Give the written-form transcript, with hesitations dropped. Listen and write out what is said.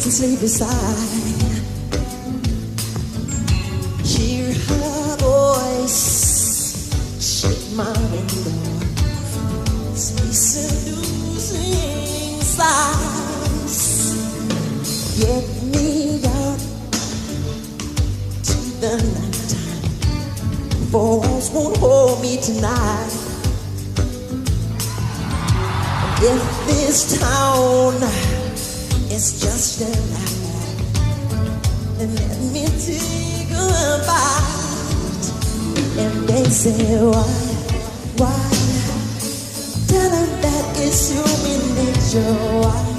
to sleep beside. Hear her voice, shake my window, see seducing sighs. Get me out to the nighttime, for walls won't hold me tonight. If this town is just a lie, then let me take a bite. And they say, why? Tell them that it's human nature. Why?